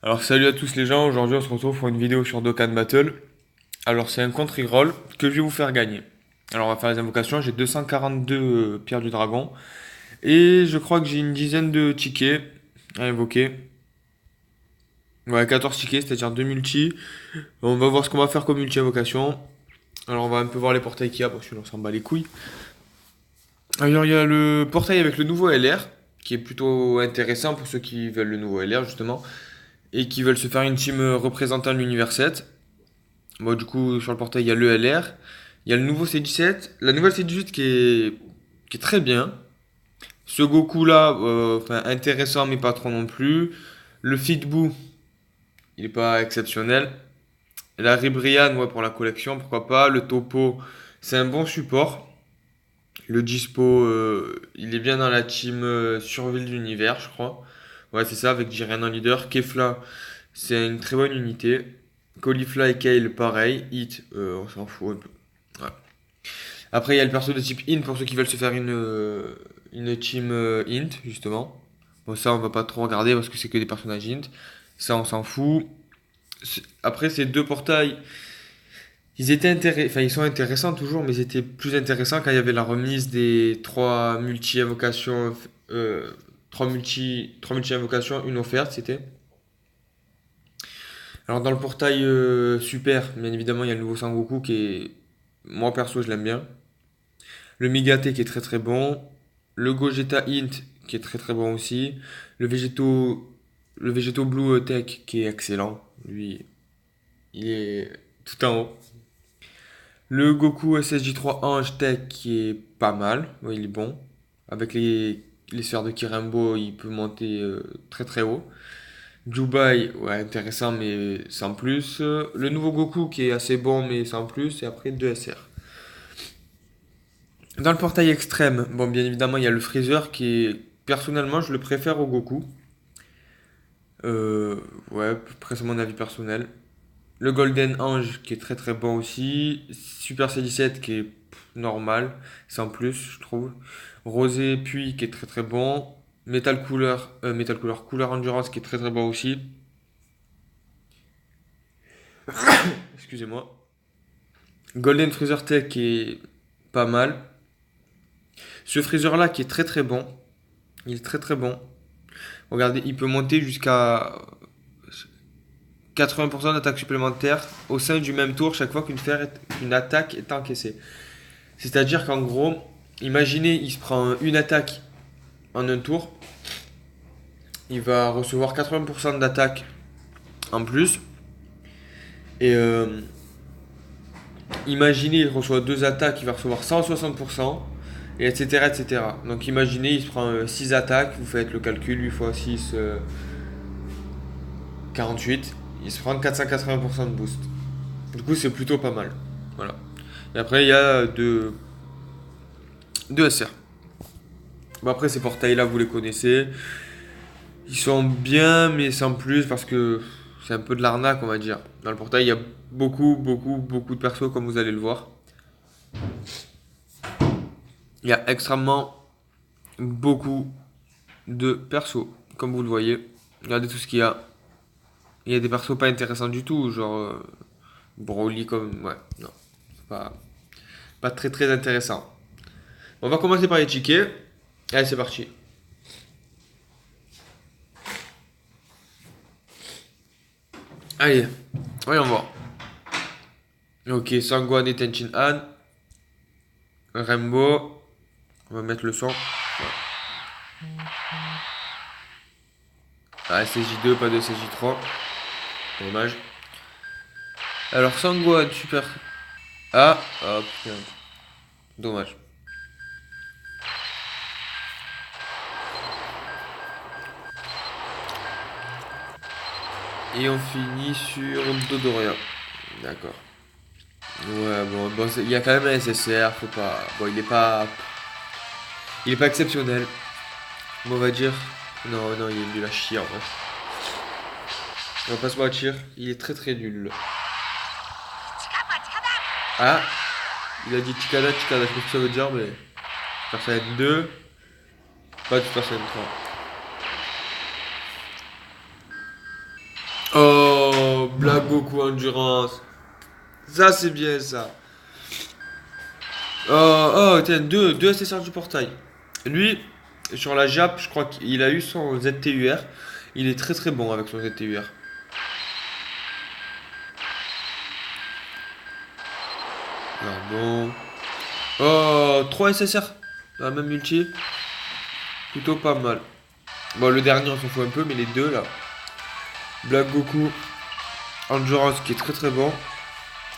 Alors salut à tous les gens, aujourd'hui on se retrouve pour une vidéo sur Dokkan Battle. Alors c'est un contre reroll que je vais vous faire gagner. Alors on va faire les invocations, j'ai 242 pierres du dragon. Et je crois que j'ai une dizaine de tickets à invoquer. Ouais, 14 tickets, c'est-à-dire 2 multi. On va voir ce qu'on va faire comme multi-invocation. Alors on va un peu voir les portails qu'il y a, parce que sinon on s'en bat les couilles. Alors il y a le portail avec le nouveau LR, qui est plutôt intéressant pour ceux qui veulent le nouveau LR justement. Et qui veulent se faire une team représentant l'univers 7. Bon, du coup, sur le portail, il y a le LR. Il y a le nouveau C17. La nouvelle C18 qui est très bien. Ce Goku là, enfin, intéressant, mais pas trop non plus. Le Fitboo, il est pas exceptionnel. La Ribrian, ouais, pour la collection, pourquoi pas. Le Topo, c'est un bon support. Le Dispo, il est bien dans la team survie de l'univers, je crois. Ouais, c'est ça, avec Jiren en leader. Kefla, c'est une très bonne unité. Caulifla et Kale, pareil. Hit, on s'en fout un peu. Ouais. Après, il y a le perso de type Int pour ceux qui veulent se faire une team Int, justement. Bon, ça, on va pas trop regarder parce que c'est que des personnages Int. Ça, on s'en fout. Après, ces deux portails, enfin, ils sont intéressants toujours, mais ils étaient plus intéressants quand il y avait la remise des trois multi-invocations, trois multi-invocations, une offerte, c'était. Alors, dans le portail super, bien évidemment, il y a le nouveau Sangoku qui est, moi perso, je l'aime bien. Le Migate qui est très très bon. Le Gogeta Int qui est très très bon aussi. Le Végéto, le Végéto Blue Tech qui est excellent. Lui, il est tout en haut. Le Goku SSJ3 Ange Tech qui est pas mal. Ouais, il est bon. Avec les sphères de Kirambo, il peut monter très très haut. Dubai, ouais, intéressant mais sans plus. Le nouveau Goku qui est assez bon mais sans plus. Et après 2 SR. Dans le portail extrême, bon, bien évidemment, il y a le Freezer qui est, personnellement, je le préfère au Goku. Euh, ouais, après, c'est mon avis personnel. Le Golden Ange qui est très très bon aussi. Super C17 qui est normal, sans plus, je trouve. Rosé Puis qui est très très bon. Couleur Endurance qui est très très bon aussi. Excusez-moi. Golden Freezer Tech qui est pas mal. Ce Freezer là qui est très très bon. Il est très très bon. Regardez, il peut monter jusqu'à 80% d'attaque supplémentaire au sein du même tour chaque fois qu'une attaque est encaissée. C'est-à-dire qu'en gros, imaginez, il se prend une attaque en un tour, il va recevoir 80% d'attaque en plus. Et imaginez, il reçoit deux attaques, il va recevoir 160%, et etc. etc. Donc imaginez, il se prend 6 attaques, vous faites le calcul, 8 fois 6, 48, il se prend 480% de boost. Du coup, c'est plutôt pas mal. Voilà. Et après, il y a deux SR. Bon, après, ces portails-là, vous les connaissez. Ils sont bien, mais sans plus, parce que c'est un peu de l'arnaque, on va dire. Dans le portail, il y a beaucoup de persos, comme vous allez le voir. Il y a extrêmement beaucoup de persos, comme vous le voyez. Regardez tout ce qu'il y a. Il y a des persos pas intéressants du tout, genre Broly comme... Ouais, non. C'est pas très très intéressant. On va commencer par les tickets. Allez, c'est parti. Allez, voyons voir. Ok, Sangwan et Tenchin Han. Rainbow. On va mettre le son. Ah, SJ2, pas de SJ3. Dommage. Alors, Sangwan, super. Ah, oh putain. Dommage. Et on finit sur Dodoria. D'accord. Ouais, bon, il y a quand même un SSR, faut pas. Bon, il est pas. Il est pas exceptionnel. Mais on va dire. Non, non, il est nul à chier en vrai. On va pas se mentir, il est très très nul. Ah, il a dit Chikada, Chikada, je sais pas ce que ça veut dire, mais. Super Saiyan 2, pas de Super Saiyan 3. Black Goku Endurance. Ça, c'est bien, ça. Oh, tiens, deux SSR du portail. Lui, sur la Jap, je crois qu'il a eu son ZTUR. Il est très très bon avec son ZTUR. Ah bon. Oh, 3 SSR. Dans la même multi. Plutôt pas mal. Bon, le dernier, on s'en fout un peu, mais les deux là. Black Goku Endurance qui est très très bon.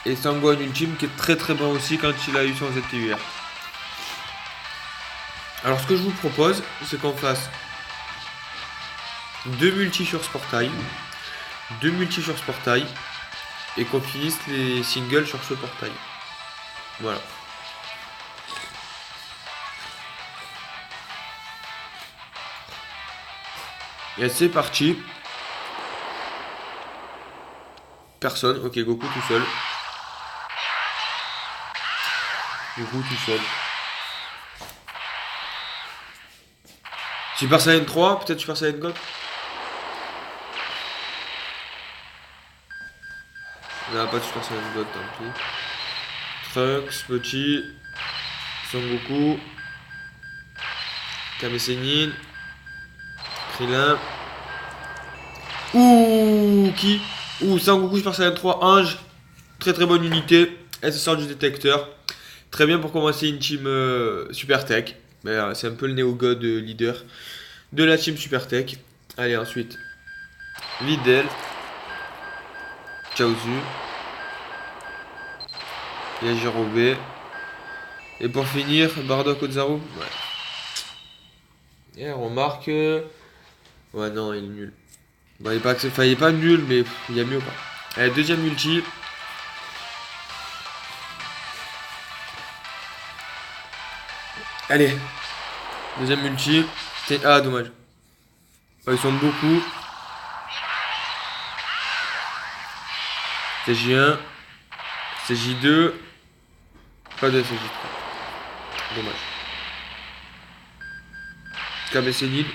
Et Sangohan Ultime qui est très très bon aussi quand il a eu son ZTUR. Alors ce que je vous propose, c'est qu'on fasse 2 multis sur ce portail. 2 multis sur ce portail. Et qu'on finisse les singles sur ce portail. Voilà. Et c'est parti. Personne. Ok, Goku tout seul. Goku tout seul. Super Saiyan 3, peut-être Super Saiyan God. Non, pas de Super Saiyan God, tant pis. Trunks, Petit, Son Goku, Kame Sennin, Krillin. Ouh, qui? Ouh, Sangoku Super Saiyan 3, Ange. Très très bonne unité. Elle se sort du détecteur. Très bien pour commencer une team Super Tech. C'est un peu le Neo God leader de la team Super Tech. Allez, ensuite. Videl. Chaozu. Yajirobe. Et pour finir, Bardock Ozaru. Ouais. Et on remarque. Ouais, non, il est nul. Bon, il est pas nul, mais il y a mieux quoi. Allez, deuxième multi. Allez. Deuxième multi. Ah, dommage. Oh, ils sont beaucoup. CJ1. CJ2. Pas de CJ3. Dommage. Kame Sennin.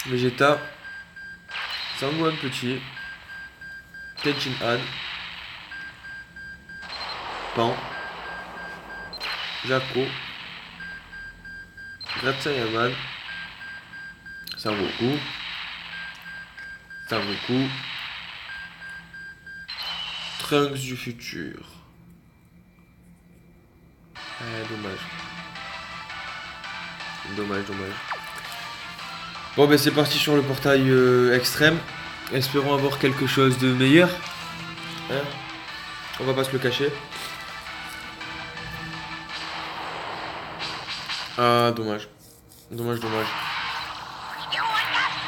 Vegeta. Sangohan Petit. Tenchin Han. Pan. Jaco. Gratsayaman. Sangoku. Sangoku. Trunks du futur. Dommage. Dommage. Bon, ben c'est parti sur le portail extrême. Espérons avoir quelque chose de meilleur. Hein? On va pas se le cacher. Ah, dommage. Dommage.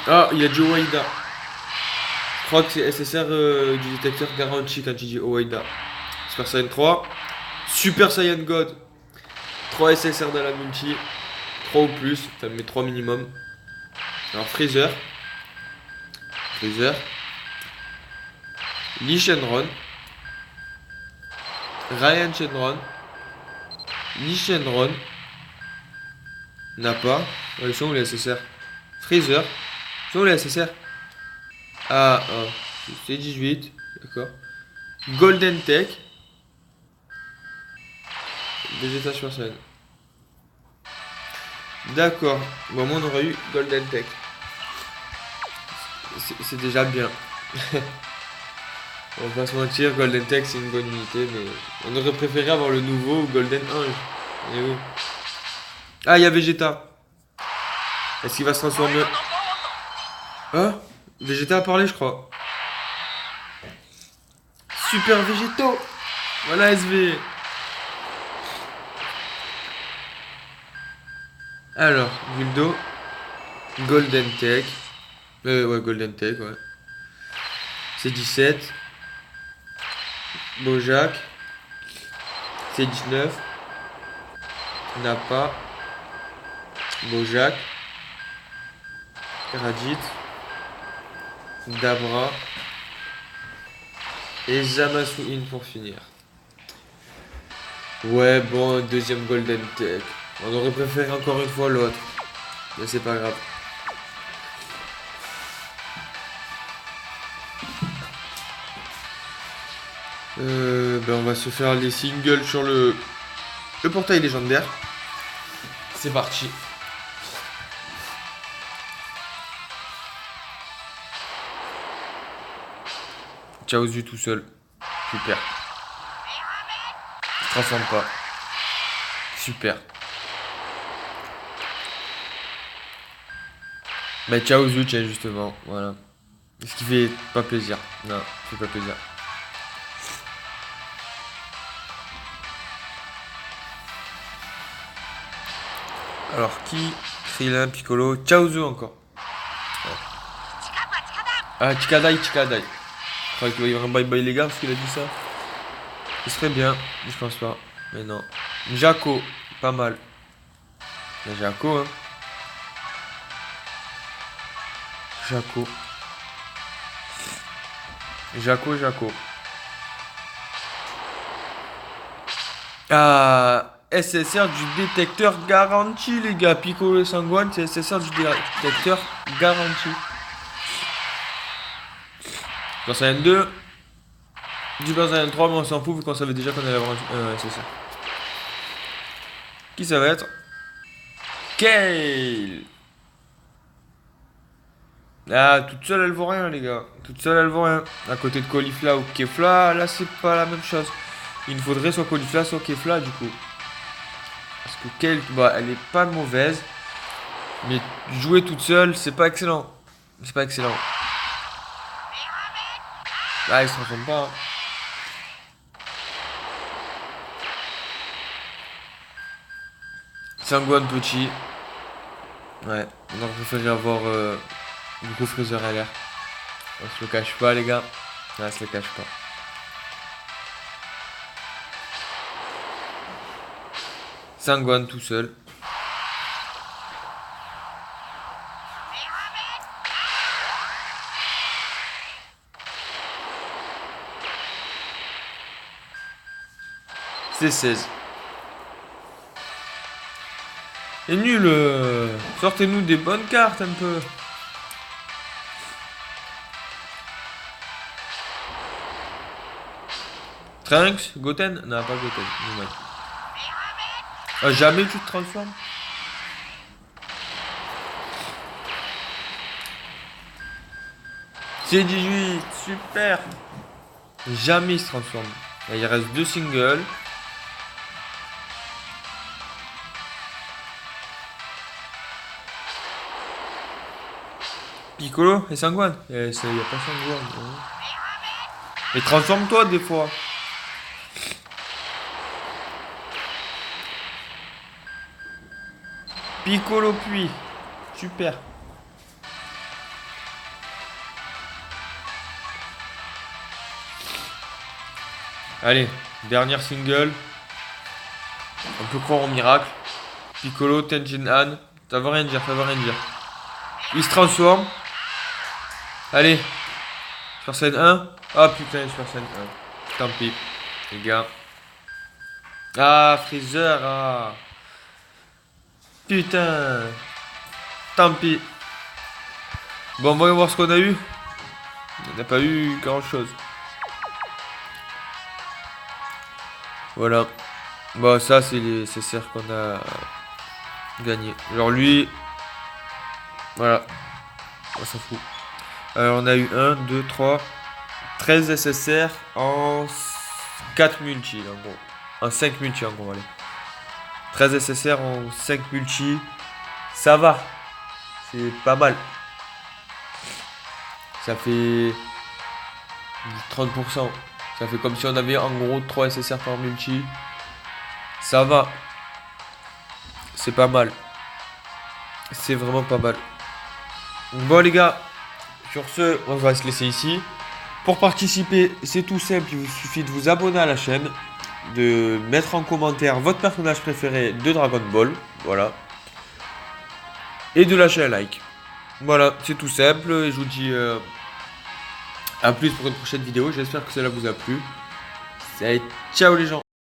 Ah, il y a du Owaida. Je crois que c'est SSR du détecteur garanti quand il dit Owaida. Super Saiyan 3. Super Saiyan God. 3 SSR dans la multi. 3 ou plus. Enfin, mais 3 minimum. Alors, Freezer. Lee Shenron. Ryan Shenron. Lee Shenron. Nappa. Ils sont où les SSR? Freezer. Ils sont où les SSR? Ah, c'est 18. D'accord. Golden Tech. Vegeta Super Saiyan. D'accord. Bon, moi, on aurait eu Golden Tech. C'est déjà bien. On va pas se mentir, Golden Tech c'est une bonne unité, mais on aurait préféré avoir le nouveau Golden Ange. Et oui. Ah, il y a Vegeta. Est-ce qu'il va se transformer? Ah, Vegeta a parlé, je crois. Super Végétaux. Voilà SV. Alors, Guldo. Golden Tech. Ouais, Golden Tech, ouais. C'est 17. Bojack. C'est 19. Nappa. Bojack. Raditz. Dabra. Et Zamasu-in pour finir. Ouais, bon, deuxième Golden Tech. On aurait préféré encore une fois l'autre. Mais c'est pas grave. On va se faire les singles sur le portail légendaire. C'est parti. Chaozu tout seul. Super. Je transforme pas. Super. Mais Chaozu, tiens, justement. Voilà. Ce qui fait pas plaisir. Non, fait pas plaisir. Alors, qui? Krillin, Piccolo, Chaozu encore. Ouais. Ah, Chikadai. Je crois qu'il va y avoir un bye-bye les gars parce qu'il a dit ça. Ce serait bien, je pense pas. Mais non. Jaco, pas mal. Mais Jaco, hein. Jaco. Ah, SSR du détecteur garanti, les gars. Piccolo et Sangohan, c'est SSR du détecteur garanti. Super Saiyan 2. Super Saiyan 3, mais on s'en fout vu qu'on savait déjà qu'on allait avoir un SSR. Qui ça va être? Kale. Ah, toute seule elle vaut rien, les gars. Toute seule elle vaut rien. À côté de Caulifla ou Kefla, là c'est pas la même chose. Il nous faudrait soit Caulifla, soit Kefla du coup. Parce que Kale, bah, elle est pas mauvaise. Mais jouer toute seule, c'est pas excellent. C'est pas excellent. Ah, il se transforme pas. Hein. Sangohan petit. Ouais, on aurait préféré avoir du coup Freezer LR. On se le cache pas, les gars. On se le cache pas. Sangohan tout seul. C'est 16. Et nul. Sortez-nous des bonnes cartes un peu. Trunks, Goten? Non, pas Goten. Ah, jamais tu te transformes? C'est 18, super. Jamais il se transforme. Là, il reste 2 singles. Piccolo et Sangohan. Il n'y a pas Sangohan. Mais transforme-toi des fois. Piccolo puis. Super. Allez, dernière single. On peut croire au miracle. Piccolo, Tenjin Han. Ça veut rien dire. Il se transforme. Allez. Super Saiyan 1. Ah putain, Super Saiyan 1. Tant pis, les gars. Ah, Freezer. Ah. Putain. Tant pis. Bon, voyons voir ce qu'on a eu. On n'a pas eu grand chose. Voilà. Bon, ça, c'est les SSR qu'on a gagné. Genre lui. Voilà. On s'en fout. Alors, on a eu 1, 2, 3, 13 SSR en 4 multi, en gros. En 5 multi, en gros, allez. 13 SSR en 5 multi. Ça va. C'est pas mal. Ça fait 30%. Ça fait comme si on avait en gros 3 SSR par multi. Ça va. C'est pas mal. C'est vraiment pas mal. Bon les gars, sur ce, on va se laisser ici. Pour participer, c'est tout simple. Il vous suffit de vous abonner à la chaîne. De mettre en commentaire votre personnage préféré de Dragon Ball. Voilà. Et de lâcher un like. Voilà, c'est tout simple. Et je vous dis à plus pour une prochaine vidéo. J'espère que cela vous a plu. Allez, ciao les gens.